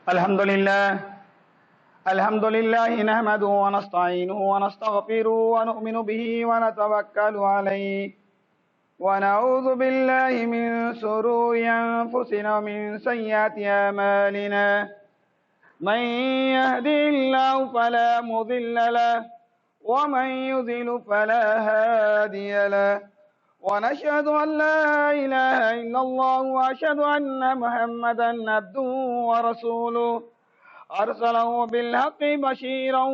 الحمد لله نحمده ونستعينه ونستغفره ونؤمن به ونتوكل عليه ونعوذ بالله من شرور أنفسنا ومن سيئات أعمالنا من يهده الله فلا مضل له ومن يضلل فلا هادي له ونشهد أن لا إله إلا الله وأشهد أن محمدا عبده ورسوله أرسله بالحق بشيرا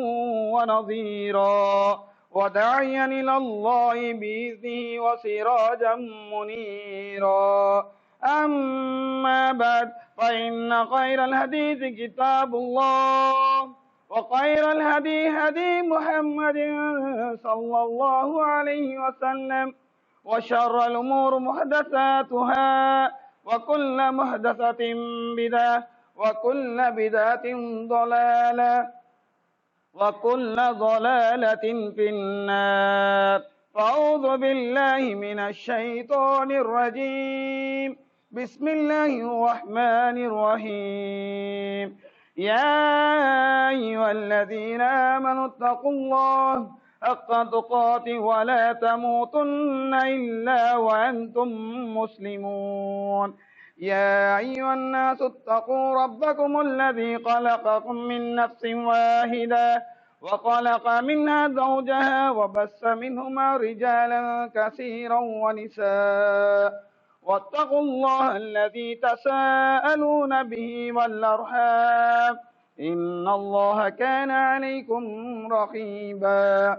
ونظيرا وداعيا إلى الله بإذنه وسراجا منيرا أما بعد فإن خير الحديث كتاب الله وخير الهدي هدي محمد صلى الله عليه وسلم وشر الأمور محدثاتها وكل محدثة بدعة وكل بدعة ضلالة وكل ضلالة في النار فأعوذ بالله من الشيطان الرجيم بسم الله الرحمن الرحيم يا أيها الذين آمنوا اتقوا الله حق تقاته ولا تموتن إلا وأنتم مسلمون يا أيها الناس اتقوا ربكم الذي خلقكم من نفس واحدة وخلق منها زوجها وبث منهما رجالا كثيرا ونساء واتقوا الله الذي تساءلون به والأرحام إن الله كان عليكم رقيبا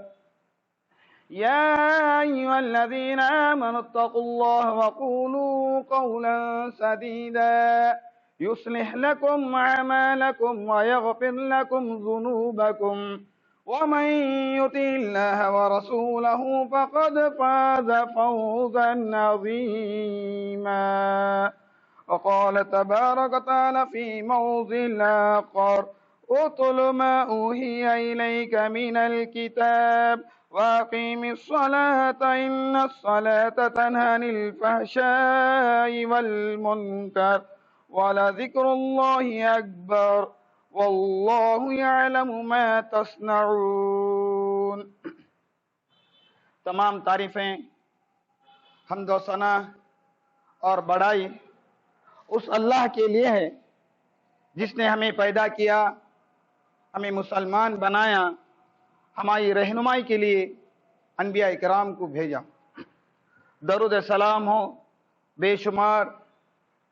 يا أيها الذين آمنوا اتقوا الله وقولوا قولا سديدا يصلح لكم أعمالكم ويغفر لكم ذنوبكم ومن يطع الله ورسوله فقد فاز فوزا عظيما وقال تبارك وتعالى في موضع آخر اتل ما أوحي إليك من الكتاب وأقيم الصلاة إن الصلاة تنهى عن الفحشاء والمنكر ولذكر الله أكبر والله يعلم ما تصنعون۔ تمام تعریفیں، حمد و ثنا اور بڑائی اس اللہ کے لیے ہے جس نے ہمیں پیدا کیا، ہمیں مسلمان بنایا، ہماری رہنمائی کے لیے انبیاء کرام کو بھیجا۔ درود سلام ہو بے شمار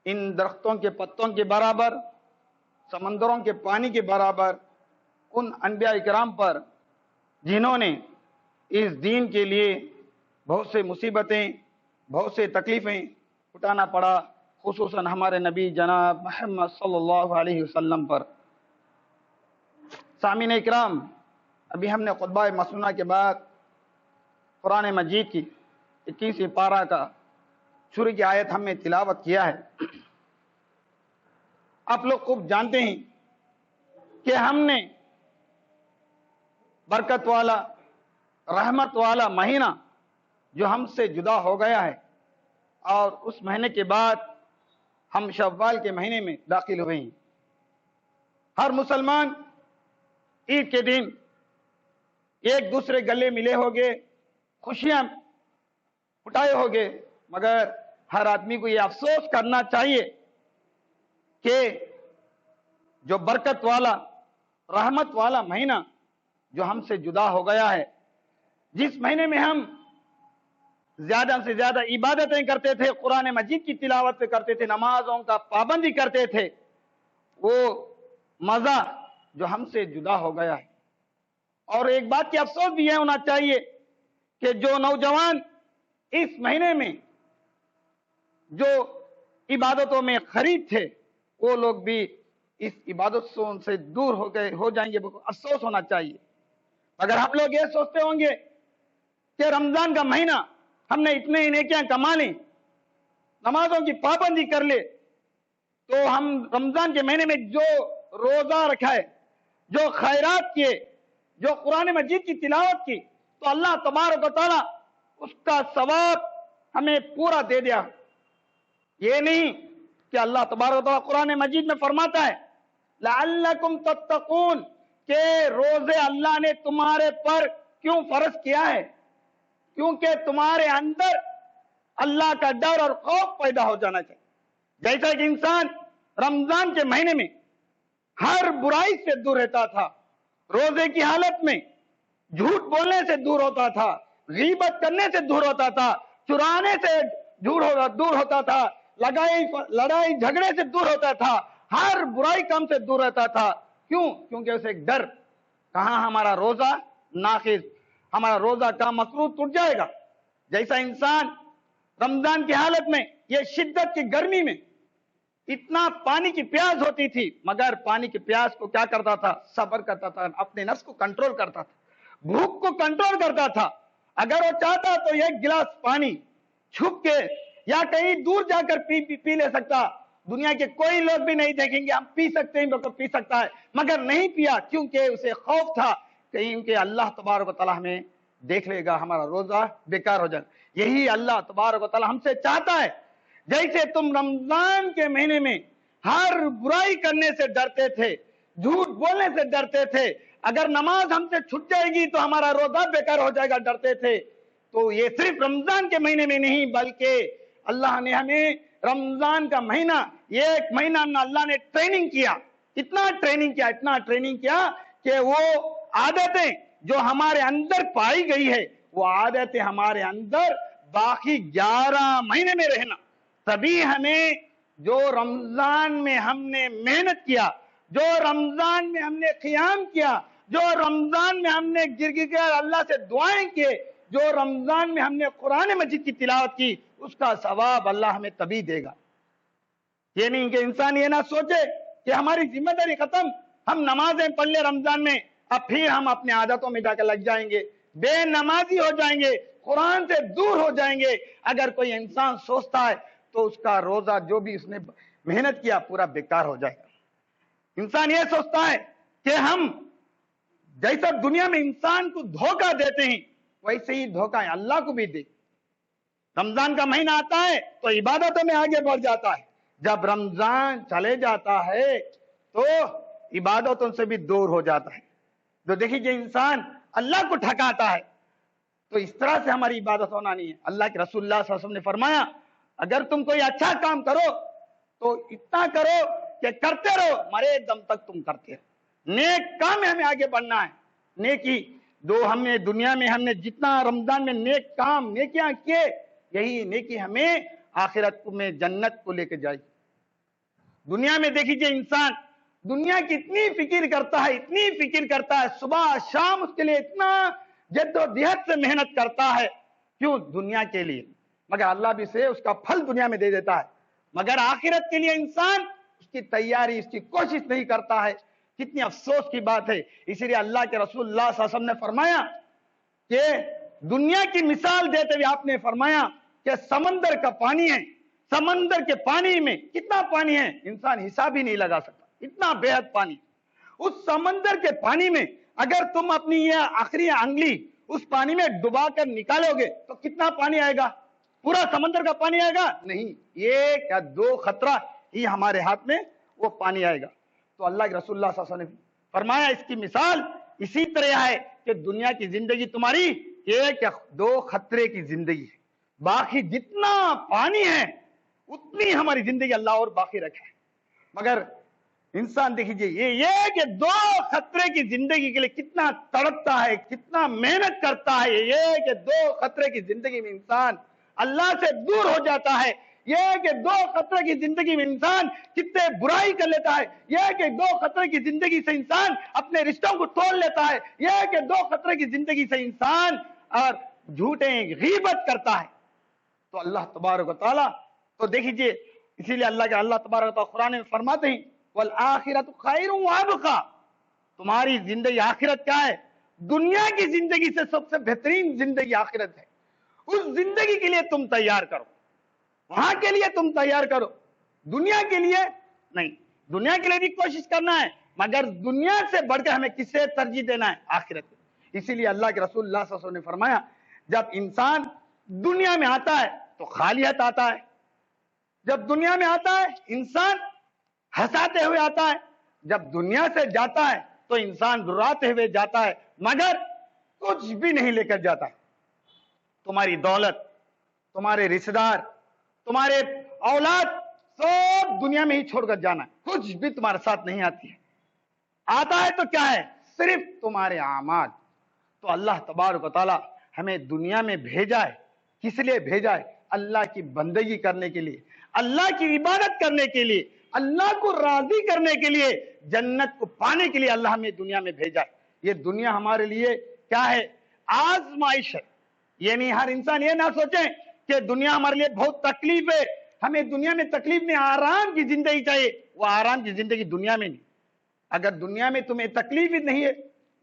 ان درختوں کے پتوں کے برابر، سمندروں کے پانی کے برابر ان انبیاء کرام پر جنہوں نے اس دین کے لیے بہت سے مصیبتیں، بہت سے تکلیفیں اٹھانا پڑا، خصوصاً ہمارے نبی جناب محمد صلی اللہ علیہ وسلم پر۔ سامعین اکرام، ابھی ہم نے خطبہ مسنونہ کے بعد قرآن مجید کی 21ویں پارہ کا شروع کی آیت ہم نے تلاوت کیا ہے۔ آپ لوگ خوب جانتے ہیں کہ ہم نے برکت والا، رحمت والا مہینہ جو ہم سے جدا ہو گیا ہے، اور اس مہینے کے بعد ہم شوال کے مہینے میں داخل ہوئے ہیں۔ ہر مسلمان عید کے دن ایک دوسرے گلے ملے ہوگے، خوشیاں اٹھائے ہوگے، مگر ہر آدمی کو یہ افسوس کرنا چاہیے کہ جو برکت والا، رحمت والا مہینہ جو ہم سے جدا ہو گیا ہے، جس مہینے میں ہم زیادہ سے زیادہ عبادتیں کرتے تھے، قرآن مجید کی تلاوت کرتے تھے، نمازوں کا پابندی کرتے تھے، وہ مزہ جو ہم سے جدا ہو گیا ہے۔ اور ایک بات کی افسوس بھی یہ ہونا چاہیے کہ جو نوجوان اس مہینے میں جو عبادتوں میں خرید تھے، وہ لوگ بھی اس عبادتوں سے دور ہو جائیں گے، افسوس ہونا چاہیے۔ اگر ہم لوگ یہ سوچتے ہوں گے کہ رمضان کا مہینہ ہم نے اتنے نیکیاں کما لی، نمازوں کی پابندی کر لے، تو ہم رمضان کے مہینے میں جو روزہ رکھا ہے، جو خیرات کیے، جو قرآن مجید کی تلاوت کی، تو اللہ تبارک و تعالی اس کا ثواب ہمیں پورا دے دیا۔ یہ نہیں کہ اللہ تبارک و تعالی قرآن مجید میں فرماتا ہے لعلکم تتقون کہ روزے اللہ نے تمہارے پر کیوں فرض کیا ہے؟ کیونکہ تمہارے اندر اللہ کا ڈر اور خوف پیدا ہو جانا چاہیے. جیسا کہ انسان رمضان کے مہینے میں ہر برائی سے دور رہتا تھا، روزے کی حالت میں جھوٹ بولنے سے دور ہوتا تھا، غیبت کرنے سے دور ہوتا تھا، چرانے سے دور ہوتا تھا، لڑائی جھگڑے سے دور ہوتا تھا، ہر برائی کام سے دور رہتا تھا. کیوں؟ کیونکہ اسے ایک ڈر، کہاں ہمارا روزہ ناقص، ہمارا روزہ کا مقروض ٹوٹ جائے گا. جیسا انسان رمضان کی حالت میں یہ شدت کی گرمی میں اتنا پانی کی پیاس ہوتی تھی، مگر پانی کی پیاس کو کیا کرتا تھا؟ صبر کرتا تھا، اپنے نفس کو کنٹرول کرتا تھا، بھوک کو کنٹرول کرتا تھا. اگر وہ چاہتا تو ایک گلاس پانی چھپ کے یا کہیں دور جا کر پی لے سکتا، دنیا کے کوئی لوگ بھی نہیں دیکھیں گے، ہم پی سکتے ہیں تو پی سکتا ہے، مگر نہیں پیا. کیونکہ اسے خوف تھا کہ اللہ تبارک و تعالیٰ ہمیں دیکھ لے گا، ہمارا روزہ بیکار ہو جائے. یہی اللہ تبارک و تعالیٰ ہم سے چاہتا ہے. جیسے تم رمضان کے مہینے میں ہر برائی کرنے سے ڈرتے تھے، جھوٹ بولنے سے ڈرتے تھے، اگر نماز ہم سے چھٹ جائے گی تو ہمارا روزہ بیکار ہو جائے گا ڈرتے تھے، تو یہ صرف رمضان کے مہینے میں نہیں بلکہ اللہ نے ہمیں رمضان کا مہینہ، یہ ایک مہینہ اللہ نے ٹریننگ کیا، اتنا ٹریننگ کیا کہ وہ عادتیں جو ہمارے اندر پائی گئی ہے وہ عادتیں ہمارے اندر باقی 11 مہینے میں رہنا. تبھی ہمیں جو رمضان میں ہم نے محنت کیا، جو رمضان میں ہم نے قیام کیا، جو رمضان میں ہم نے گر کر اللہ سے دعائیں کیے، جو رمضان میں ہم نے قرآن مجید کی تلاوت کی، اس کا ثواب اللہ ہمیں تبھی دے گا. یہ نہیں کہ انسان یہ نہ سوچے کہ ہماری ذمہ داری ختم، ہم نمازیں پڑھ لیں رمضان میں، اب پھر ہم اپنے عادتوں میں جا کر لگ جائیں گے، بے نمازی ہو جائیں گے، قرآن سے دور ہو جائیں گے. اگر کوئی انسان سوچتا ہے تو اس کا روزہ جو بھی اس نے محنت کیا پورا بیکار ہو جائے گا. انسان یہ سوچتا ہے کہ ہم جیسا دنیا میں انسان کو دھوکہ دیتے ہیں ویسے ہی دھوکہ اللہ کو بھی دے. رمضان کا مہینہ آتا ہے تو عبادتوں میں آگے بڑھ جاتا ہے، جب رمضان چلے جاتا ہے تو عبادتوں سے بھی دور ہو جاتا ہے. جو دیکھیے انسان اللہ کو ٹھکاتا ہے تو اس طرح سے ہماری عبادت ہونا نہیں ہے. اللہ کے رسول اللہ صلی اللہ علیہ وسلم نے فرمایا اگر تم کوئی اچھا کام کرو تو اتنا کرو کہ کرتے رہو، مرے دم تک تم کرتے رہو. نیک کام میں ہمیں آگے بڑھنا ہے. نیکی ہم نے دنیا میں ہم نے جتنا رمضان میں نیک کام نیکیاں کیے، یہی نیکی ہمیں آخرت میں جنت کو لے کے جائے. دنیا میں دیکھیے انسان دنیا کی اتنی فکر کرتا ہے، صبح شام اس کے لیے اتنا جد و جہد سے محنت کرتا ہے، کیوں؟ دنیا کے لیے، مگر اللہ بھی سے اس کا پھل دنیا میں دے دیتا ہے. مگر آخرت کے لیے انسان اس کی تیاری، اس کی کوشش نہیں کرتا ہے. کتنی افسوس کی بات ہے. اسی لیے اللہ کے رسول اللہ صلی اللہ علیہ وسلم نے فرمایا کہ دنیا کی مثال دیتے ہوئے آپ نے فرمایا کہ سمندر کا پانی ہے، سمندر کے پانی میں کتنا پانی ہے انسان حساب ہی نہیں لگا سکتا، اتنا بے حد پانی. اس سمندر کے پانی میں اگر تم اپنی یہ آخری انگلی اس پانی میں ڈبا کر نکالو گے تو کتنا پانی آئے گا؟ پورا سمندر کا پانی آئے گا؟ نہیں، ایک یا 2 قطرہ ہی ہمارے ہاتھ میں وہ پانی آئے گا. تو اللہ کے رسول اللہ صلی اللہ علیہ وسلم نے فرمایا اس کی مثال اسی طرح ہے کہ دنیا کی زندگی تمہاری 1 یا 2 قطرے کی زندگی ہے، باقی جتنا پانی ہے اتنی ہماری زندگی اللہ اور باقی رکھے. مگر انسان دیکھیے یہ کہ 2 قطرے کی زندگی کے لیے کتنا تڑپتا ہے، کتنا محنت کرتا ہے. یہ کہ 2 قطرے کی زندگی میں انسان اللہ سے دور ہو جاتا ہے. یہ کہ 2 قطرے کی زندگی میں انسان کتنے برائی کر لیتا ہے. یہ کہ 2 قطرے کی زندگی سے انسان اپنے رشتوں کو توڑ لیتا ہے. یہ کہ 2 قطرے کی زندگی سے انسان اور جھوٹیں غیبت کرتا ہے. تو اللہ تبارک و تعالیٰ تو دیکھیے اسی لیے اللہ تبارک و تعالیٰ قرآن میں فرماتے ہیں والآخرۃ خیر وابقیٰ، تمہاری زندگی آخرت کیا ہے؟ دنیا کی زندگی سے سب سے بہترین زندگی آخرت ہے. اس زندگی کے لیے تم تیار کرو، وہاں کے لیے تم تیار کرو، دنیا کے لیے نہیں. دنیا کے لیے بھی کوشش کرنا ہے مگر دنیا سے بڑھ کر ہمیں کسے ترجیح دینا ہے؟ آخرت. اسی لیے اللہ کے رسول اللہ صلی اللہ علیہ وسلم نے فرمایا جب انسان دنیا میں آتا ہے تو خالی ہاتھ آتا ہے. جب دنیا میں آتا ہے انسان ہنساتے ہوئے آتا ہے، جب دنیا سے جاتا ہے تو انسان دراتے ہوئے جاتا ہے مگر کچھ بھی نہیں لے کر جاتا. تمہاری دولت، تمہارے رشتہ دار، تمہارے اولاد سب دنیا میں ہی چھوڑ کر جانا، کچھ بھی تمہارے ساتھ نہیں آتی ہے. آتا ہے تو کیا ہے؟ صرف تمہارے اعمال. تو اللہ تبارک و تعالی ہمیں دنیا میں بھیجا ہے. کس لیے بھیجا ہے؟ اللہ کی بندگی کرنے کے لیے، اللہ کی عبادت کرنے کے لیے، اللہ کو راضی کرنے کے لیے، جنت کو پانے کے لیے اللہ ہمیں دنیا میں بھیجا ہے. یہ دنیا ہمارے لیے کیا ہے؟ آزمائش ہے. یعنی ہر انسان یہ نہ سوچے کہ دنیا ہمارے لیے بہت تکلیف ہے، ہمیں دنیا میں تکلیف میں آرام کی زندگی چاہیے. وہ آرام کی زندگی دنیا میں نہیں. اگر دنیا میں تمہیں تکلیف ہی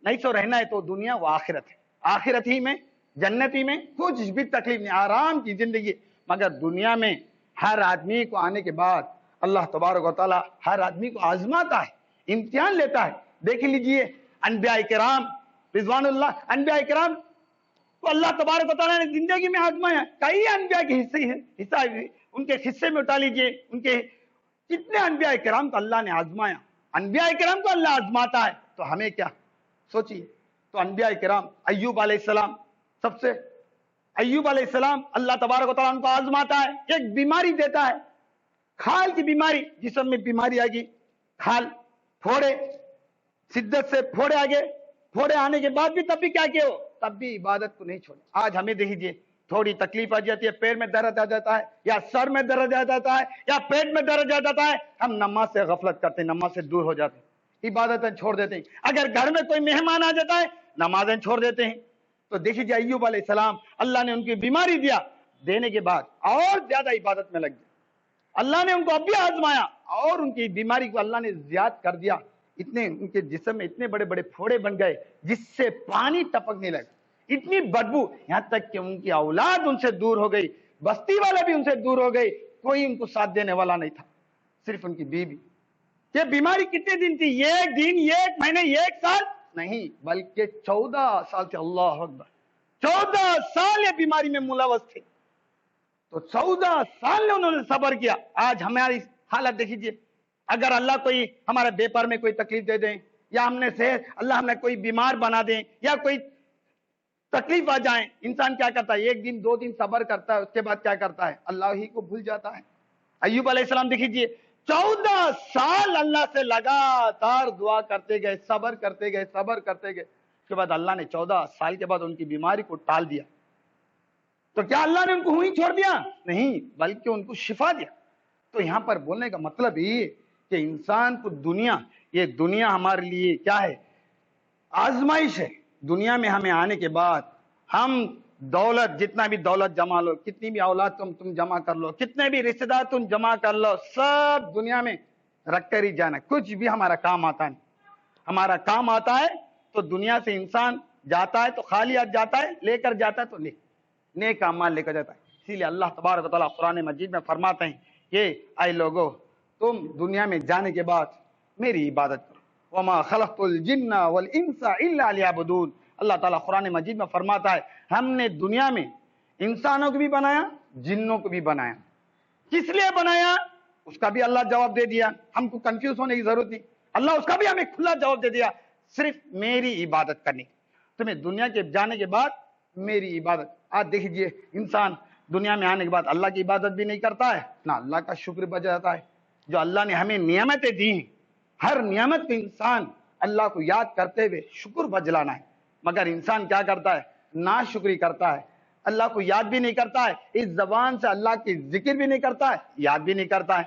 نہیں سو رہنا ہے تو دنیا وہ آخرت ہے. آخرت ہی میں، جنت ہی میں کچھ بھی تکلیف نہیں، آرام کی زندگی. مگر دنیا میں ہر آدمی کو آنے کے بعد اللہ تبارک و تعالی ہر آدمی کو آزماتا ہے، امتحان لیتا ہے. دیکھ لیجئے انبیاء کرام رضوان اللہ، انبیاء کرام تو اللہ تبارک و تعالیٰ نے زندگی میں آزمایا. کئی انبیاء کے حصہ ان کے حصے میں اٹھا لیجئے، ان کے کتنے انبیاء کرام کو اللہ نے آزمایا. انبیاء کرام کو اللہ آزماتا ہے تو ہمیں کیا؟ سوچیے. تو انبیاء کرام ایوب علیہ السلام، سب سے ایوب علیہ السلام اللہ تبارک و تعالیٰ ان کو آزماتا ہے. ایک بیماری دیتا ہے، کھال کی بیماری، جسم میں بیماری آئے گی، کھال پھوڑے، شدت سے پھوڑے آگے، پھوڑے آنے کے بعد بھی تب بھی کیا کیا ہو؟ تب بھی عبادت کو نہیں چھوڑے. آج ہمیں دیکھیے تھوڑی تکلیف آ جاتی ہے، پیر میں درد آ جاتا ہے یا سر میں درد آ جاتا ہے یا پیٹ میں درد آ جاتا ہے، ہم نماز سے غفلت کرتے ہیں، نماز سے دور ہو جاتے ہیں، عبادتیں چھوڑ دیتے ہیں. اگر گھر میں کوئی مہمان آ جاتا ہے نمازیں چھوڑ دیتے ہیں. تو دیکھیے ایوب علیہ السلام، اللہ نے ان کی بیماری دیا، دینے کے بعد اور زیادہ عبادت میں لگ گئے. اللہ نے ان کو اب بھی آزمایا اور ان کی بیماری کو اللہ نے زیادہ کر دیا. اتنے ان کے جسم میں اتنے بڑے بڑے پھوڑے بن گئے جس سے پانی ٹپکنے لگا، اتنی بدبو، یہاں تک کہ ان کی اولاد ان سے دور ہو گئی، بستی والے بھی ان سے دور ہو گئی، کوئی ان کو ساتھ دینے والا نہیں تھا، صرف ان کی بیوی. یہ بیماری کتنے دن تھی؟ ایک دن، ایک مہینے، ایک سال نہیں، بلکہ 14 سال سے. اللہ اکبر، 14 سال یہ بیماری میں ملوث تھے. تو 14 سال نے انہوں نے صبر کیا. آج ہماری حالت دیکھیے، اگر اللہ کوئی ہمارے بیپر میں کوئی تکلیف دے دیں یا ہم نے صحت، اللہ ہمیں کوئی بیمار بنا دیں یا کوئی تکلیف آ جائیں، انسان کیا کرتا ہے؟ ایک دن 2 دن صبر کرتا ہے، اس کے بعد کیا کرتا ہے؟ اللہ ہی کو بھول جاتا ہے. ایوب علیہ السلام دیکھیے 14 سال اللہ سے لگاتار دعا کرتے گئے، صبر کرتے گئے، صبر کرتے گئے. اس کے بعد اللہ نے 14 سال کے بعد ان کی بیماری کو ٹال دیا. تو کیا اللہ نے ان کو ہوئی چھوڑ دیا؟ نہیں، بلکہ ان کو شفا دیا. تو یہاں پر بولنے کا مطلب یہ کہ انسان کو یہ دنیا ہمارے لیے کیا ہے؟ آزمائش ہے. دنیا میں ہمیں آنے کے بعد ہم دولت، جتنا بھی دولت جمع لو، کتنی بھی اولاد تم جمع کر لو، کتنے بھی رشتہ دار تم جمع کر لو، سب دنیا میں رکھ کر ہی جانا، کچھ بھی ہمارا کام آتا نہیں. ہمارا کام آتا ہے تو دنیا سے انسان جاتا ہے تو خالی ہاتھ جاتا ہے، لے کر جاتا ہے تو نیک اعمال لے کر جاتا ہے. اسی لیے اللہ تبارک و تعالیٰ قرآن مجید میں فرماتے ہیں کہ اے لوگو، تم دنیا میں جانے کے بعد میری عبادت کرو. وما خلقت الجن والانس الا ليعبدون. اللہ تعالیٰ قرآن مجید میں فرماتا ہے ہم نے دنیا میں انسانوں کو بھی بنایا، جنوں کو بھی بنایا. کس لیے بنایا؟ اس کا بھی اللہ جواب دے دیا، ہم کو کنفیوز ہونے کی ضرورت نہیں. اللہ اس کا بھی ہمیں کھلا جواب دے دیا، صرف میری عبادت کرنی. تمہیں دنیا کے جانے کے بعد میری عبادت. آج دیکھیے انسان دنیا میں آنے کے بعد اللہ کی عبادت بھی نہیں کرتا ہے، نہ اللہ کا شکر بجاتا ہے. جو اللہ نے ہمیں نعمتیں دی ہیں، ہر نعمت کو انسان اللہ کو یاد کرتے ہوئے شکر بجلانا ہے. مگر انسان کیا کرتا ہے؟ ناشکری کرتا ہے، اللہ کو یاد بھی نہیں کرتا ہے، اس زبان سے اللہ کی ذکر بھی نہیں کرتا ہے، یاد بھی نہیں کرتا ہے.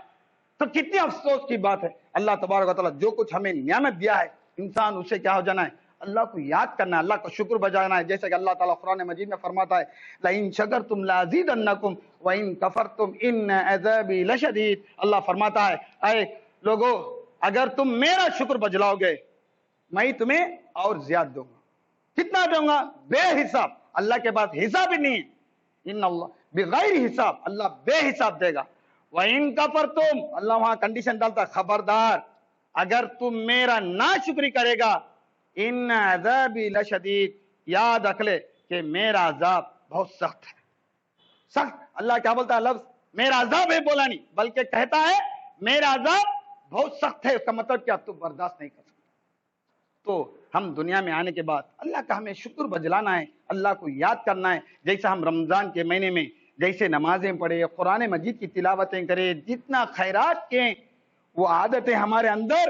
تو کتنی افسوس کی بات ہے. اللہ تبارک و تعالیٰ جو کچھ ہمیں نعمت دیا ہے، انسان اسے کیا ہو جانا ہے؟ اللہ کو یاد کرنا ہے، اللہ کا شکر بجانا ہے. جیسے کہ اللہ تعالیٰ قرآن مجید میں فرماتا ہے لَإِن شَكَرْتُمْ لَأَزِيدَنَّكُمْ وَإِن كَفَرْتُمْ إِنَّ عَذَابِي لَشَدِيدٌ. اللہ فرماتا ہے اے لوگو، اگر تم میرا شکر بجلاؤ گے میں تمہیں اور زیادہ دوں گا. کتنا دوں گا؟ بے حساب. اللہ کے پاس حساب ہی نہیں ہے. ان اللہ بغیر حساب، اللہ بے حساب دے گا. وَإِن كَفَرْتُمْ، اللہ وہاں کنڈیشن ڈالتا، خبردار اگر تم میرا ناشکری کرے گا، ان عذابی لشدید، یاد رکھ لے کہ میرا عذاب بہت سخت ہے. سخت. اللہ کیا بولتا ہے؟ لفظ میرا عذاب ہے بولا نہیں، بلکہ کہتا ہے میرا عذاب بہت سخت ہے، اس کا مطلب کیا؟ تو برداشت نہیں کر سکتے۔ تو ہم دنیا میں آنے کے بعد اللہ کا ہمیں شکر بجلانا ہے، اللہ کو یاد کرنا ہے۔ جیسے ہم رمضان کے مہینے میں جیسے نمازیں پڑھے، قرآن مجید کی تلاوتیں کرے، جتنا خیرات کے، وہ عادتیں ہمارے اندر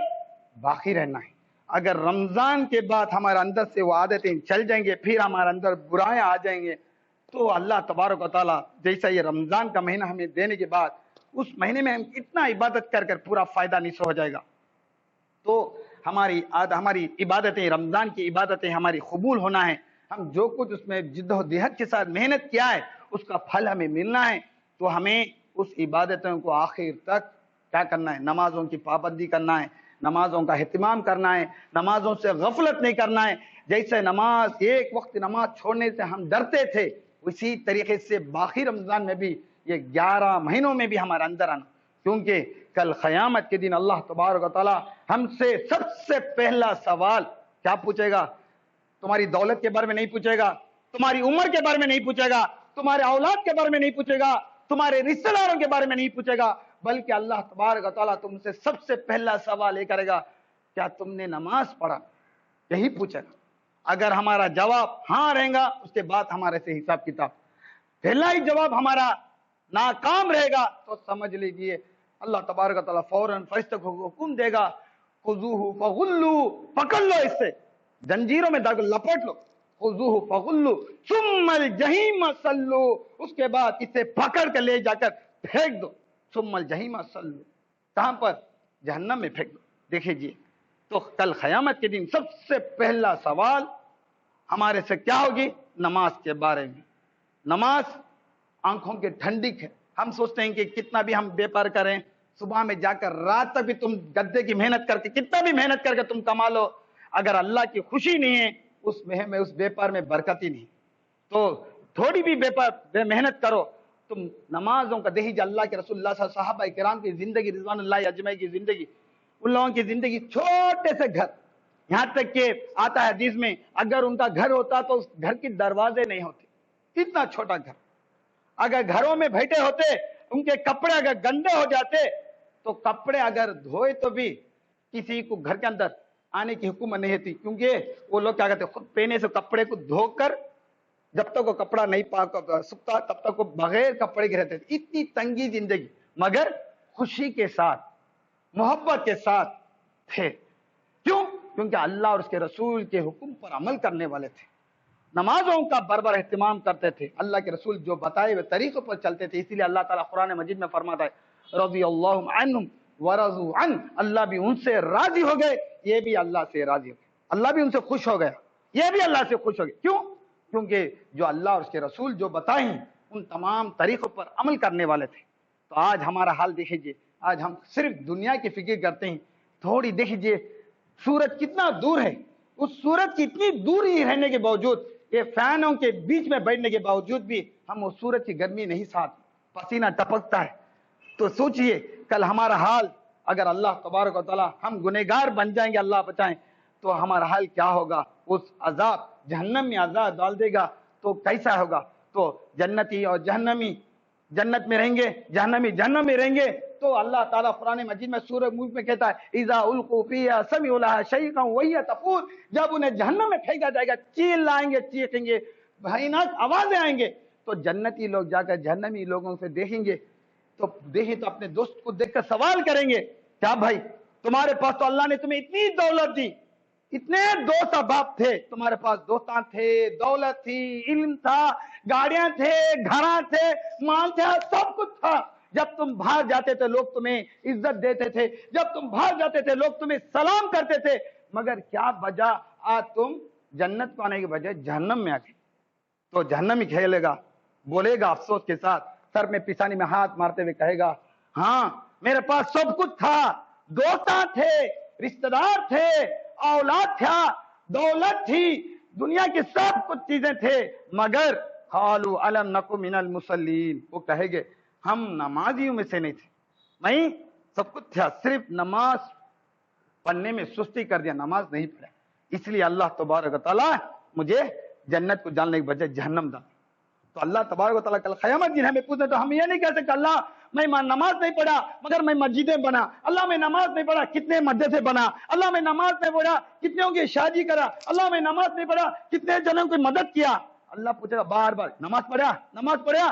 باقی رہنا ہے۔ اگر رمضان کے بعد ہمارے اندر سے وہ عادتیں چل جائیں گے، پھر ہمارے اندر برائیاں آ جائیں گے، تو اللہ تبارک و تعالیٰ جیسا یہ رمضان کا مہینہ ہمیں دینے کے بعد اس مہینے میں ہم اتنا عبادت کر پورا فائدہ نصیب ہو جائے گا۔ تو ہماری عبادتیں، رمضان کی عبادتیں ہماری قبول ہونا ہے۔ ہم جو کچھ اس میں جد و جہد کے ساتھ محنت کیا ہے، اس کا پھل ہمیں ملنا ہے۔ تو ہمیں اس عبادتوں کو آخر تک کیا کرنا ہے؟ نمازوں کی پابندی کرنا ہے، نمازوں کا اہتمام کرنا ہے، نمازوں سے غفلت نہیں کرنا ہے۔ جیسے نماز، ایک وقت نماز چھوڑنے سے ہم ڈرتے تھے، اسی طریقے سے باقی رمضان میں بھی، یہ 11 مہینوں میں بھی ہمارے اندر آنا، کیونکہ کل قیامت کے دن اللہ تبارک و تعالیٰ ہم سے سب سے پہلا سوال کیا پوچھے گا؟ تمہاری دولت کے بارے میں نہیں پوچھے گا، تمہاری عمر کے بارے میں نہیں پوچھے گا، تمہارے اولاد کے بارے میں نہیں پوچھے گا، تمہارے رشتہ داروں کے بارے میں نہیں پوچھے گا، بلکہ اللہ تبارک و تعالیٰ تم سے سب سے پہلا سوال یہ کرے گا، کیا تم نے نماز پڑھا؟ یہی پوچھے گا۔ اگر ہمارا جواب ہاں رہے گا، اس کے بعد ہمارے سے حساب کتاب۔ پہلا ہی جواب ہمارا ناکام رہے گا تو سمجھ لیجئے اللہ تبارک و تعالیٰ فوراً فرشتوں کو حکم دے گا، خذوہ فغلو، پکڑ لو، اس سے زنجیروں میں لپٹ لو، خذوہ فغلو ثم الجحیم صلو، اس کے بعد اسے پکڑ کر لے جا کر پھینک دو، ثم الجحیم صلو، کہاں پر؟ جہنم میں پھینک دو۔ دیکھیں جی، تو کل قیامت کے دن سب سے پہلا سوال ہمارے سے کیا ہوگی؟ نماز کے بارے میں۔ نماز آنکھوں کے ٹھنڈک ہے۔ ہم سوچتے ہیں کہ کتنا بھی ہم بیپار کریں، صبح میں جا کر رات تک بھی تم گدے کی محنت کر کے، کتنا بھی محنت کر کے تم کما لو، اگر اللہ کی خوشی نہیں ہے اس بیپار میں برکت ہی نہیں۔ تو تھوڑی بھی بے محنت کرو، تم نمازوں کا دیکھیے اللہ کے رسول اللہ صلی اللہ علیہ وسلم، صحابہ کرام کی زندگی، رضوان اللہ اجمعین کی زندگی، ان لوگوں کی زندگی چھوٹے سے گھر، یہاں تک کہ آتا ہے حدیث میں اگر ان کا گھر ہوتا تو اس گھر کے دروازے نہیں ہوتے، اتنا چھوٹا گھر۔ اگر گھروں میں بیٹھے ہوتے، ان کے کپڑے اگر گندے ہو جاتے تو کپڑے اگر دھوئے تو بھی کسی کو گھر کے اندر آنے کی حکومت نہیں ہوتی، کیونکہ وہ لوگ کیا کہتے ہیں، خود پہنے سے کپڑے کو دھو کر جب تک وہ کپڑا نہیں سکتا تب تک وہ بغیر کپڑے کے رہتے تھے۔ اتنی تنگی زندگی، مگر خوشی کے ساتھ، محبت کے ساتھ تھے۔ کیوں؟ کیونکہ اللہ اور اس کے رسول کے حکم پر عمل کرنے والے تھے، نمازوں کا برابر اہتمام کرتے تھے، اللہ کے رسول جو بتائے ہوئے طریقوں پر چلتے تھے۔ اسی لیے اللہ تعالیٰ قرآن مجید میں فرماتا ہے رضی اللہ عنہم ورضوا عنہ، اللہ بھی ان سے راضی ہو گئے، یہ بھی اللہ سے راضی ہو گئے، اللہ بھی ان سے خوش ہو گیا، یہ بھی اللہ سے خوش ہو گئے۔ کیوں؟ کیونکہ جو اللہ اور اس کے رسول جو بتائیں ان تمام طریقوں پر عمل کرنے والے تھے۔ تو آج ہمارا حال دیکھیے، آج ہم صرف دنیا کی فکر کرتے ہیں۔ تھوڑی دیکھیے سورج کتنا دور ہے، اس سورج کی اتنی دوری رہنے کے باوجود، یہ فینوں کے بیچ میں بیٹھنے کے باوجود بھی ہم اس سورج کی گرمی نہیں ساتھ، پسینہ ٹپکتا ہے۔ تو سوچئے کل ہمارا حال، اگر اللہ تبارک و تعالیٰ ہم گنہگار بن جائیں گے، اللہ بچائیں، تو ہمارا حال کیا ہوگا؟ اس عذاب جہنم میں عذاب ڈال دے گا تو کیسا ہوگا؟ تو جنتی اور جہنمی جنت میں رہیں گے، جہنمی جہنم میں رہیں گے۔ تو اللہ تعالیٰ قرآن مجید میں سورہ ملک میں کہتا ہے اذا القوا فیہا سمعوا لہا شہیقا وہی تفور، جب انہیں جہنم میں پھینکا جائے گا، چلائیں گے، چیخیں گے، بھیانک آوازیں آئیں گے، تو جنتی لوگ جا کر جہنمی لوگوں سے دیکھیں گے، تو اپنے دوست کو دیکھ کر سوال کریں گے، کیا بھائی تمہارے پاس تو اللہ نے تمہیں اتنی دولت دی، اتنے دوست احباب تھے، تمہارے پاس دوستاں تھے، دولت تھی، علم تھا، گاڑیاں تھے، گھراں تھے، مال تھا، سب کچھ تھا، جب تم باہر جاتے تھے لوگ تمہیں عزت دیتے تھے، جب تم باہر جاتے تھے لوگ تمہیں سلام کرتے تھے، مگر کیا وجہ آج تم جنت پانے کے بجائے جہنم میں آ گئے؟ تو جہنم ہی کھیلے گا، بولے گا افسوس کے ساتھ، سر میں پیشانی میں ہاتھ مارتے ہوئے کہے گا ہاں میرے پاس سب کچھ تھا، دوستاں تھے، رشتہ دار تھے، اولاد تھا، دولت تھی، دنیا کی سب کچھ چیزیں تھے، مگر قالوا الم نکو من المصلین، وہ کہے گے ہم نمازیوں میں سے نہیں تھے، نہیں سب کچھ تھا، صرف نماز پڑھنے میں سستی کر دیا، نماز نہیں پڑھا، اس لیے اللہ تبارک و تعالیٰ مجھے جنت کو جاننے کے بجائے جہنم ڈالا۔ تو اللہ تبارک و تعالیٰ کل قیامت دن ہمیں پوچھے تو ہم یہ نہیں کہہ سکتے اللہ میں نماز نہیں پڑھا مگر میں مسجدیں بنا، اللہ میں نماز نہیں پڑھا کتنے مدرسے بنا، اللہ میں نماز نہیں پڑھا کتنوں کی شادی کرا، اللہ میں نماز نہیں پڑھا کتنے جنوں کی مدد کیا۔ اللہ پوچھے گا بار بار نماز پڑھا، نماز پڑھا؟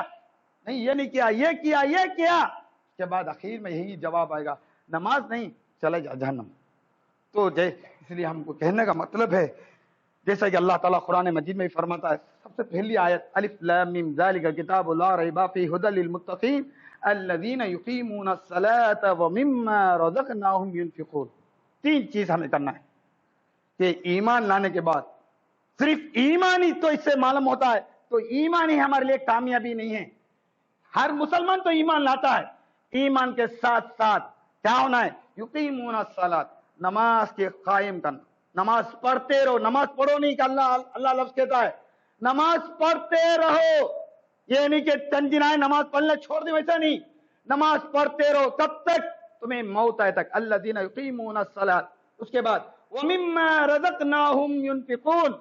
نہیں، یہ نہیں کیا، یہ کیا، یہ کیا۔ اس کے بعد اخیر میں یہی جواب آئے گا نماز نہیں، چلے جا جہنم۔ تو اس لیے ہم کو کہنے کا مطلب ہے جیسا کہ اللہ تعالیٰ قرآن مجید میں فرماتا ہے، سب سے پہلی آیت الف لام میم ذالک کتاب لا ریب فیہ ھدی للمتقین الذین یقیمون الصلاۃ ومما رزقناہم ینفقون۔ تین چیز ہمیں کرنا ہے کہ ایمان لانے کے بعد صرف ایمان ہی تو اس سے معلوم ہوتا ہے، تو ایمان ہی ہمارے لیے کامیابی نہیں ہے۔ ہر مسلمان تو ایمان لاتا ہے، ایمان کے ساتھ ساتھ کیا ہونا ہے؟ یقیمون الصلاۃ، نماز کے قائم کرنا، نماز پڑھتے رہو۔ نماز پڑھو نہیں کہ اللہ لفظ کہتا ہے نماز پڑھتے رہو، یہ نہیں کہ چند دن آئے نماز پڑھنے چھوڑ دیں، ویسا نہیں، نماز پڑھتے رہو کب تک؟ تمہیں موت آئے تک۔ الذین یقیمون الصلاۃ، اس کے بعد ومما رزقناہم ینفقون،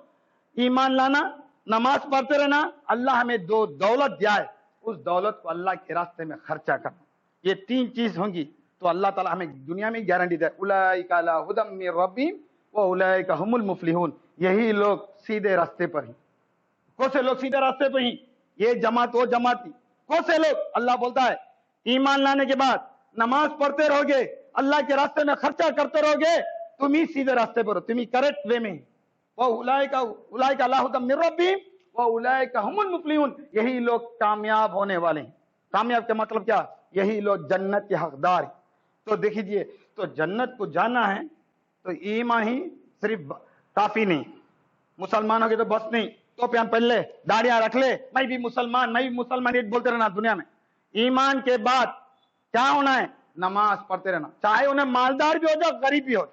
ایمان لانا، نماز پڑھتے رہنا، اللہ ہمیں دو دولت دیا ہے، اس دولت کو اللہ کے راستے میں خرچہ کرنا۔ یہ تین چیز ہوں گی تو اللہ تعالیٰ ہمیں دنیا میں گارنٹی دے اولئک علی ھدی من ربہم واولئک ھم المفلحون، یہی لوگ سیدھے راستے پر ہیں۔ کون سے لوگ سیدھے راستے پر ہیں؟ یہ جماعت وہ جماعت نہیں، کون سے لوگ؟ اللہ بولتا ہے ایمان لانے کے بعد نماز پڑھتے رہو گے، اللہ کے راستے میں خرچہ کرتے رہو گے، تم ہی سیدھے راستے پر ہو، تم ہی کریکٹ وے میں۔ اولئک علی ھدی من ربہم واولئک ھم المفلحون، یہی لوگ کامیاب ہونے والے ہیں۔ کامیاب کا مطلب کیا؟ یہی لوگ جنت کے حقدار ہیں۔ تو دیکھیے، تو جنت کو جانا ہے تو ایمان ہی صرف کافی نہیں، مسلمان ہو گئے تو بس نہیں، تو پہن پہن لے، داڑیاں رکھ لے، میں بھی مسلمان یہ بولتے رہنا دنیا میں۔ ایمان کے بعد کیا ہونا ہے؟ نماز پڑھتے رہنا، چاہے انہیں مالدار بھی ہو جاؤ غریب بھی ہو۔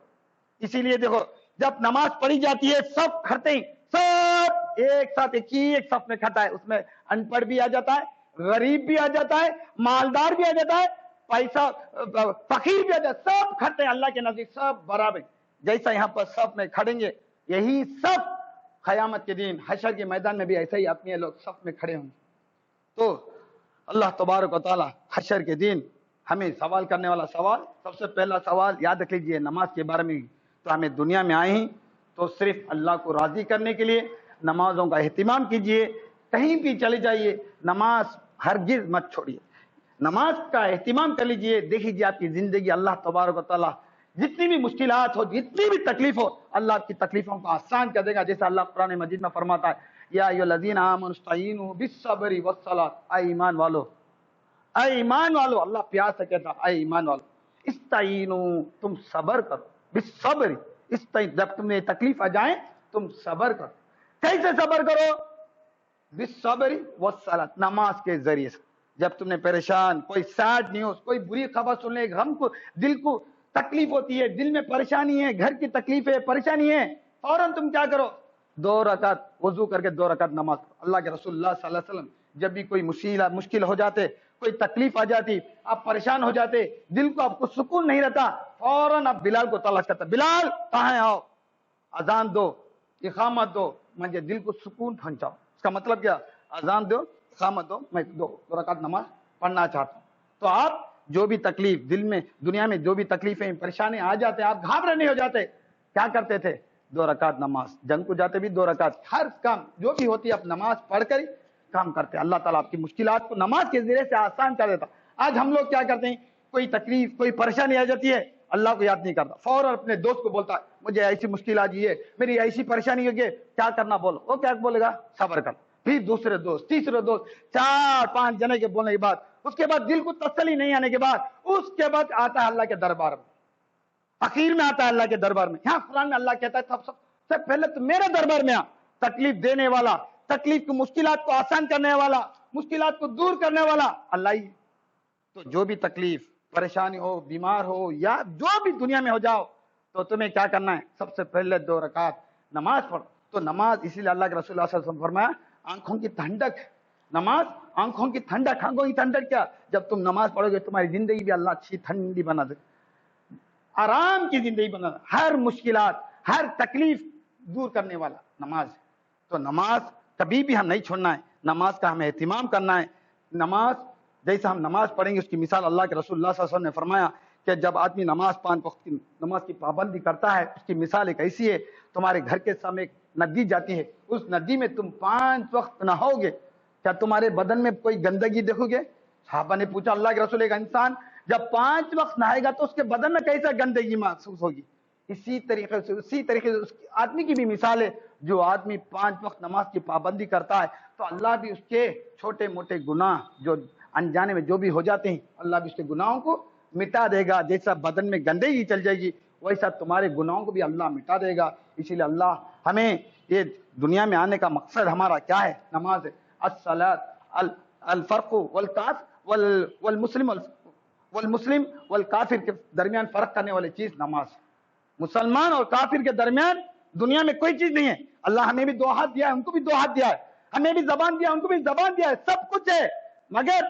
اسی لیے دیکھو جب نماز پڑھی جاتی ہے سب کھڑتے ہیں، سب ایک ساتھ ایک ہی ایک صف میں کھڑتا ہے، اس میں ان پڑھ بھی آ جاتا ہے، غریب بھی آ جاتا ہے، مالدار بھی آ جاتا ہے، پیسہ فقیر بھی آ جاتا ہے، سب کھڑتے ہیں اللہ کے نزدیک، سب برابر۔ جیسا یہاں پر صف میں کھڑیں گے، یہی سب قیامت کے دن حشر کے میدان میں بھی ایسے ہی اپنے لوگ صف میں کھڑے ہوں گے۔ تو اللہ تبارک و تعالی حشر کے دن ہمیں سوال کرنے والا سوال، سب سے پہلا سوال یاد رکھ لیجیے نماز کے بارے میں۔ تو ہمیں دنیا میں آئے ہیں تو صرف اللہ کو راضی کرنے کے لیے نمازوں کا اہتمام کیجیے، کہیں بھی چلے جائیے نماز ہرگز مت چھوڑیے، نماز کا اہتمام کر لیجیے۔ دیکھیے آپ کی زندگی اللہ تبارک و تعالی جتنی بھی مشکلات ہو، جتنی بھی تکلیف ہو، اللہ آپ کی تکلیفوں کو آسان کر دے گا، جیسا اللہ قرآن مجید میں فرماتا ہے یا ایھا الذین آمنوا استعینوا بالصبر والصلاۃ، اے ایمان والو، اے ایمان والو، اللہ پیار سے کہتا اے ایمان والو، استعینوا، تم صبر کرو، بالصبر، جب تمہیں تکلیف آ جائے تم صبر کرو۔ کیسے صبر کرو؟ بالصبر والصلاۃ، نماز کے ذریعے سے۔ جب تم نے پریشان، کوئی سیڈ نیوز، کوئی بری خبر سننے، غم کو، دل کو تکلیف ہوتی ہے، دل میں پریشانی ہے، گھر کی تکلیف ہے، پریشانی ہے، فوراً تم کیا کرو؟ 2 رکعت وضو کر کے 2 رکعت نماز۔ اللہ کے رسول اللہ صلی اللہ علیہ وسلم جب بھی کوئی مشکل ہو جاتے، کوئی تکلیف آ جاتی، آپ پریشان ہو جاتے، دل کو آپ کو سکون نہیں رہتا، فوراً آپ بلال کو تلاش کرتے، بلال کہاں ہیں، آؤ، اذان دو، اقامت دو، مجھے دل کو سکون پہنچاؤ۔ اس کا مطلب کیا؟ اذان دو، اقامت دو، میں 2 رکعت نماز پڑھنا چاہتا ہوں۔ تو آپ جو بھی تکلیف دل میں، دنیا میں جو بھی تکلیفیں پریشانی آ جاتے، آپ گھبرے نہیں ہو جاتے، کیا کرتے تھے؟ 2 رکعت نماز، جنگ کو جاتے بھی 2 رکعت، ہر کام جو بھی ہوتی ہے آپ نماز پڑھ کر ہی کام کرتے ہیں۔ اللہ تعالیٰ آپ کی مشکلات کو نماز کے ذریعے سے آسان کر دیتا۔ آج ہم لوگ کیا کرتے ہیں؟ کوئی تکلیف، کوئی پریشانی آ جاتی ہے، اللہ کو یاد نہیں کرتا، فوراً اپنے دوست کو بولتا ہے مجھے ایسی مشکل آ گئی ہے، میری ایسی پریشانی ہوگی، کیا کرنا بولو، وہ کیا بولے گا؟ صبر کر۔ پھر دوسرے دوست، تیسرے دوست، 4-5 جنے کے بولنے کے بعد، اس کے بعد دل کو تسلی نہیں آنے کے بعد، اس کے بعد آتا ہے اللہ کے دربار میں، اخیر میں آتا ہے اللہ کے دربار میں۔ یہاں قرآن میں اللہ کہتا ہے سب سے پہلے تو میرے دربار میں آ، تکلیف دینے والا، تکلیف کی مشکلات کو آسان کرنے والا، مشکلات کو دور کرنے والا اللہ ہی۔ تو جو بھی تکلیف، پریشانی ہو، بیمار ہو، یا جو بھی دنیا میں ہو جاؤ، تو تمہیں کیا کرنا ہے؟ سب سے پہلے 2 رکعت نماز پڑھو۔ تو نماز، اسی لیے اللہ کے رسول اللہ صلی اللہ علیہ وسلم فرمایا آنکھوں کی ٹھنڈک، نماز آنکھوں کی ٹھنڈک۔ آنکھوں کی ٹھنڈک کیا؟ جب تم نماز پڑھو گے تمہاری زندگی بھی اللہ اچھی ٹھنڈی بنا دے، آرام کی زندگی بنا دے، ہر مشکلات، ہر تکلیف دور کرنے والا نماز۔ تو نماز کبھی بھی ہم نہیں چھوڑنا ہے، نماز کا ہمیں اہتمام کرنا ہے۔ نماز جیسا ہم نماز پڑھیں گے اس کی مثال اللہ کے رسول اللہ صلی اللہ علیہ وسلم نے فرمایا کہ جب آدمی نماز 5 وقت کی نماز کی پابندی کرتا ہے اس کی مثال ایک ایسی ہے، تمہارے گھر کے سامنے ایک ندی جاتی ہے، اس ندی میں تم 5 وقت نہاؤ گے، کیا تمہارے بدن میں کوئی گندگی دیکھو گے؟ صحابہ نے پوچھا اللہ کے رسول، ایک انسان جب 5 وقت نہائے گا تو اس کے بدن میں کیسا گندگی محسوس ہوگی؟ اسی طریقے سے اس آدمی کی بھی مثال ہے، جو آدمی 5 وقت نماز کی پابندی کرتا ہے تو اللہ بھی اس کے چھوٹے موٹے گناہ جو انجانے میں جو بھی ہو جاتے ہیں اللہ بھی اس کے گناہوں کو مٹا دے گا۔ جیسا بدن میں گندگی چل جائے گی ویسا تمہارے گناہوں کو بھی اللہ مٹا دے گا۔ اسی لیے اللہ ہمیں، یہ دنیا میں آنے کا مقصد ہمارا کیا ہے؟ نماز ہے۔ الصلاۃ الفرق والمسلم والکافر کے درمیان فرق کرنے والی چیز نماز ہے۔ مسلمان اور کافر کے درمیان دنیا میں کوئی چیز نہیں ہے۔ اللہ ہمیں بھی 2 ہاتھ دیا ہے، ان کو بھی 2 ہاتھ دیا ہے، ہمیں بھی زبان دیا، ان کو بھی زبان دیا ہے، سب کچھ ہے، مگر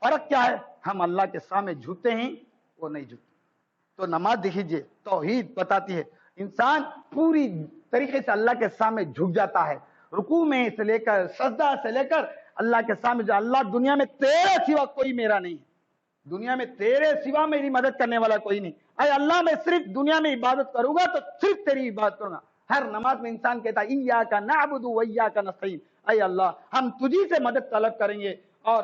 فرق کیا ہے؟ ہم اللہ کے سامنے جھکتے ہیں، وہ نہیں جھکتے۔ تو نماز دیکھیے توحید بتاتی ہے، انسان پوری طریقے سے اللہ کے سامنے جھک جاتا ہے، رکوع میں سے لے کر سجدہ سے لے کر اللہ کے سامنے، جو اللہ دنیا میں تیرے سوا کوئی میرا نہیں ہے، دنیا میں تیرے سوا میری مدد کرنے والا کوئی نہیں، اے اللہ میں صرف دنیا میں عبادت کروں گا تو صرف تیری عبادت کروں گا۔ ہر نماز میں انسان کہتا ہے ایاک نعبد و ایاک نستعین، اے اللہ ہم تجھی سے مدد طلب کریں گے اور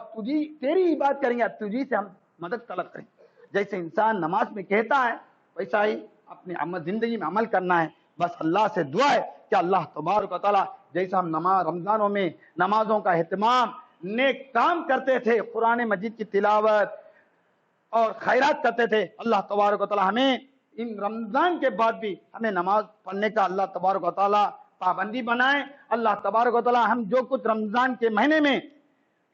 تیری عبادت کریں گے، تجھی سے ہم مدد طلب کریں گے۔ جیسے انسان نماز میں کہتا ہے ویسا ہی اپنی زندگی میں عمل کرنا ہے۔ بس اللہ سے دعا ہے کہ اللہ تبارک و تعالیٰ جیسا ہم رمضانوں میں نمازوں کا اہتمام، نیک کام کرتے تھے، قرآن مجید کی تلاوت اور خیرات کرتے تھے، اللہ تبارک و تعالیٰ ہمیں ان رمضان کے بعد بھی ہمیں نماز پڑھنے کا اللہ تبارک و تعالیٰ پابندی بنائے۔ اللہ تبارک و تعالیٰ ہم جو کچھ رمضان کے مہینے میں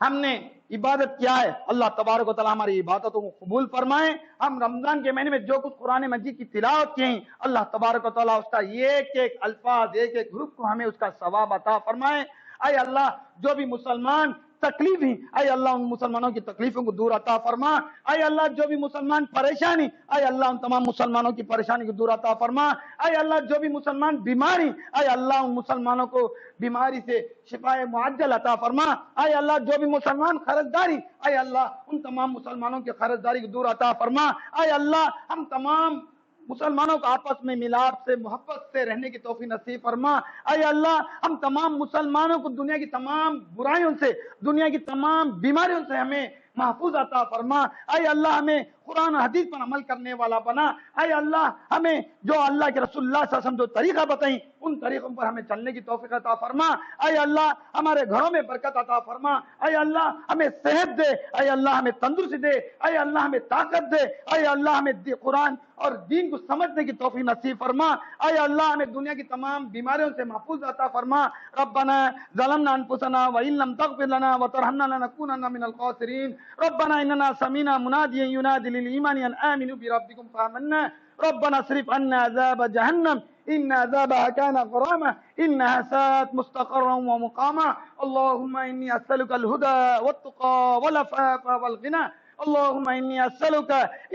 ہم نے عبادت کیا ہے اللہ تبارک و تعالیٰ ہماری عبادتوں کو قبول فرمائے۔ ہم رمضان کے مہینے میں جو کچھ قرآن مجید کی تلاوت کی ہیں اللہ تبارک و تعالیٰ اس کا ایک ایک الفاظ، ایک ایک حرف کو ہمیں اس کا ثواب عطا فرمائے۔ اے اللہ جو بھی مسلمان تکلیف ہیں اے اللہ ان مسلمانوں کی تکلیفوں کو دور عطا فرما۔ اے اللہ جو بھی مسلمان پریشانی اے اللہ ان تمام مسلمانوں کی پریشانی کو دور عطا فرما۔ اے اللہ جو بھی مسلمان بیماری اے اللہ ان مسلمانوں کو بیماری سے شفاء معجل عطا فرما۔ اے اللہ جو بھی مسلمان قرضداری اے اللہ ان تمام مسلمانوں کی قرضداری کو دور عطا فرما۔ اے اللہ ہم تمام مسلمانوں کو آپس میں ملاپ سے محبت سے رہنے کی توفیق نصیب فرما۔ اے اللہ ہم تمام مسلمانوں کو دنیا کی تمام برائیوں سے، دنیا کی تمام بیماریوں سے ہمیں محفوظ عطا فرما۔ اے اللہ ہمیں قرآن و حدیث پر عمل کرنے والا بنا۔ اے اللہ ہمیں جو اللہ کے رسول اللہ صلی اللہ علیہ وسلم جو طریقہ بتائیں ان طریقوں پر ہمیں چلنے کی توفیق عطا فرما۔ اے اللہ ہمارے گھروں میں برکت عطا فرما۔ اے اللہ ہمیں صحت دے، اے اللہ ہمیں تندرستی دے، اے اللہ ہمیں طاقت دے، اے اللہ ہمیں قرآن اور دین کو سمجھنے کی توفیق نصیب فرما۔ اے اللہ ہمیں دنیا کی تمام بیماریوں سے محفوظ عطا فرما۔ ربنا ظلمنا انفسنا وان لم تغفر لنا وترحمنا لنكونن من الخاسرين ربنا اننا سمعنا مناديا ينادي للايمان ان امنوا بربكم فآمنا ربنا اصرف عنا عذاب جهنم ان عذابها كان غراما انها ساءت مستقرا ومقاما اللهم اني اسالك الهدى والتقى والعفاف والغنى اللهم إني أسألك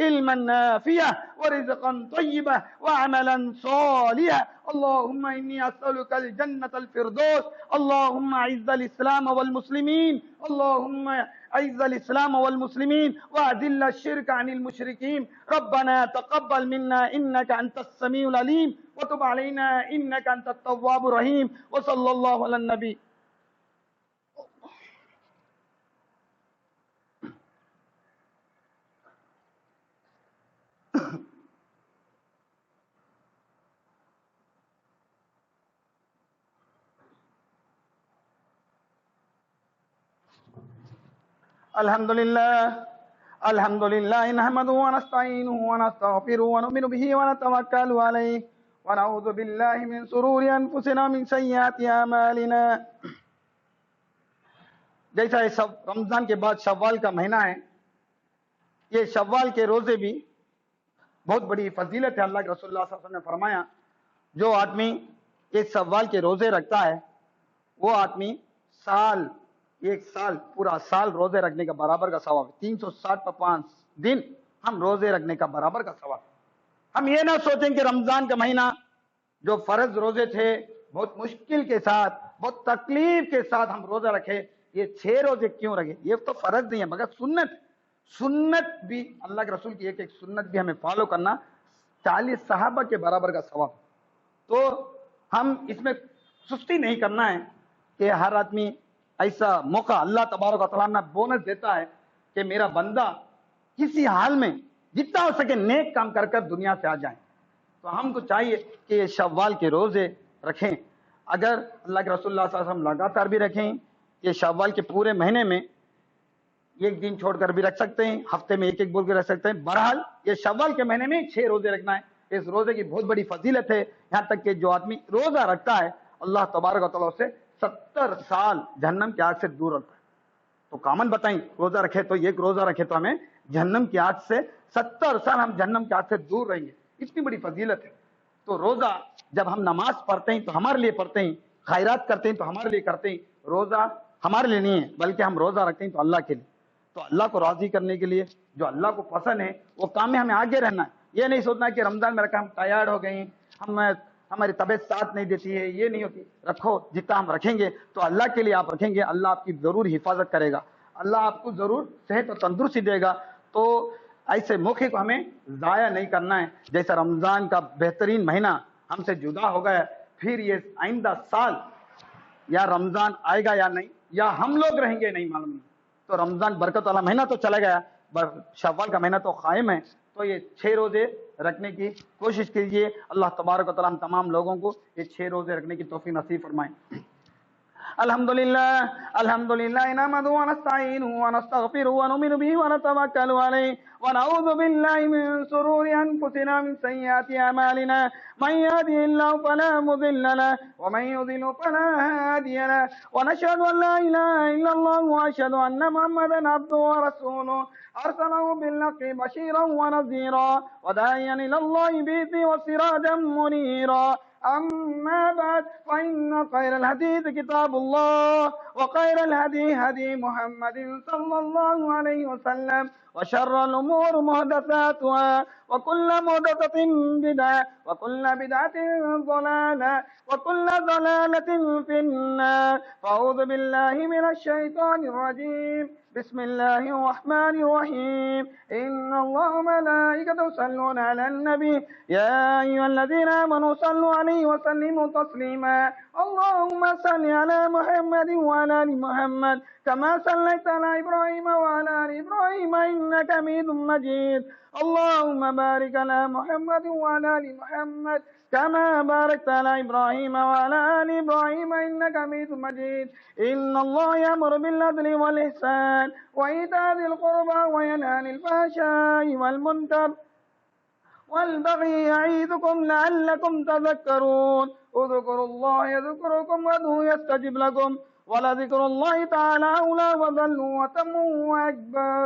علما نافعا ورزقا طيبا وعملا صالحا اللهم إني أسألك الجنة الفردوس اللهم أعز الإسلام والمسلمين اللهم أعز الإسلام والمسلمين وأذل الشرك عن المشركين ربنا تقبل منا إنك أنت السميع العليم وتب علينا إنك أنت التواب الرحيم وصلى الله على النبي الحمد لله نحمده ونستعينه ونستغفره ونؤمن به ونتوكل عليه ونعوذ بالله من شرور انفسنا ومن سيئات اعمالنا۔ جیسا یہ رمضان کے بعد شوال کا مہینہ ہے، یہ شوال کے روزے بھی بہت بڑی فضیلت ہے۔ اللہ کے رسول اللہ صلی اللہ علیہ وسلم نے فرمایا جو آدمی ایک شوال کے روزے رکھتا ہے وہ آدمی ایک سال پورا سال روزے رکھنے کا برابر کا ثواب، 365 دن ہم روزے رکھنے کا برابر کا ثواب۔ ہم یہ نہ سوچیں کہ رمضان کا مہینہ جو فرض روزے تھے بہت مشکل کے ساتھ، بہت تکلیف کے ساتھ ہم روزہ رکھے، یہ 6 روزے کیوں رکھے؟ یہ تو فرض نہیں ہے مگر سنت، سنت بھی اللہ کے رسول کی ایک ایک سنت بھی ہمیں فالو کرنا 40 صحابہ کے برابر کا ثواب. تو ہم اس میں سستی نہیں کرنا ہے کہ ہر آدمی ایسا موقع اللہ تبارک و تعالیٰ بونس دیتا ہے کہ میرا بندہ کسی حال میں جتنا ہو سکے نیک کام کر کر دنیا سے آ جائیں. تو ہم کو چاہیے کہ یہ شوال کے روزے رکھیں. اگر اللہ کے رسول اللہ صلی اللہ علیہ وسلم لگاتار بھی رکھیں، یہ شوال کے پورے مہینے میں ایک دن چھوڑ کر بھی رکھ سکتے ہیں، ہفتے میں ایک ایک بول کے رکھ سکتے ہیں. بہرحال یہ شوال کے مہینے میں 6 روزے رکھنا ہے. اس روزے کی بہت بڑی فضیلت ہے، یہاں تک کہ جو آدمی روزہ رکھتا ہے اللہ تبارک و تعالیٰ سے 70 سال جہنم کی آگ سے دور رکھتا ہے. تو کامن بتائیں، روزہ رکھے تو ایک روزہ رکھے تو ہمیں جہنم کی آگ سے 70 سال ہم جہنم کی آگ سے دور رہیں گے. اتنی بڑی فضیلت ہے. تو روزہ جب ہم نماز پڑھتے ہیں تو ہمارے لیے پڑھتے ہیں، خیرات کرتے ہیں تو ہمارے لیے کرتے ہیں. روزہ ہمارے لیے نہیں ہے بلکہ ہم روزہ رکھتے ہیں تو اللہ کے لیے. تو اللہ کو راضی کرنے کے لیے جو اللہ کو پسند ہے وہ کام میں ہمیں آگے رہنا ہے. یہ نہیں سوچنا کہ رمضان میں رکھا ہم ٹائرڈ ہو گئے ہیں، ہماری طبیعت ساتھ نہیں دیتی ہے، یہ نہیں ہوتی. رکھو، جتنا ہم رکھیں گے تو اللہ کے لیے آپ رکھیں گے، اللہ آپ کی ضرور حفاظت کرے گا، اللہ آپ کو ضرور صحت اور تندرستی دے گا. تو ایسے موقع کو ہمیں ضائع نہیں کرنا ہے. جیسا رمضان کا بہترین مہینہ ہم سے جدا ہو گیا، پھر یہ آئندہ سال یا رمضان آئے گا یا نہیں، یا ہم لوگ رہیں گے نہیں معلوم نہیں. تو رمضان برکت والا مہینہ تو چلا گیا، شوال کا مہینہ تو قائم ہے. تو یہ 6 روزے رکھنے کی کوشش کیجیے. اللہ تبارک و تعالیٰ ہم تمام لوگوں کو یہ 6 روزے رکھنے کی توفیق نصیب فرمائیں. الحمد للہ نحمده ونستعینه ونستغفره ونؤمن به ونتوکل علیہ ونعوذ باللہ من شرور انفسنا من سیئات اعمالنا من يهده الله فلا مضل له ومن يضلل فلا هادي له ونشهد ان لا اله الا الله واشهد ان محمدا عبده ورسوله ارسله بالحق بشيرا ونذيرا وداعيا الى الله باذنه وسراجا منيرا. أما بعد فإن خير الحديث كتاب الله وخير الهدي هدي محمد صلى الله عليه وسلم وشر الأمور محدثاتها وكل محدثة بدعة وكل بدعة ضلالة وكل ضلالة في النار. فأعوذ بالله من الشيطان الرجيم. بسم الله الرحمن الرحيم. إن الله وملائكته يصلون على النبي يا أيها الذين آمنوا صلوا عليه وسلموا تسليما. اللهم صل على محمد وعلى آل محمد كما صليت على إبراهيم وعلى آل إبراهيم إنك حميد مجيد. اللهم بارك على محمد وعلى آل محمد كما باركت على إبراهيم وعلى آل إبراهيم إنك حميد مجيد. إن الله يأمر بالعدل والإحسان وإيتاء ذي القربى وينهى عن الفحشاء والمنكر والبغي يعظكم لعلكم تذكرون. اذكروا الله يذكركم وادعوه يستجب لكم ولذكر الله تعالى أولى وضل وتم وأكبر.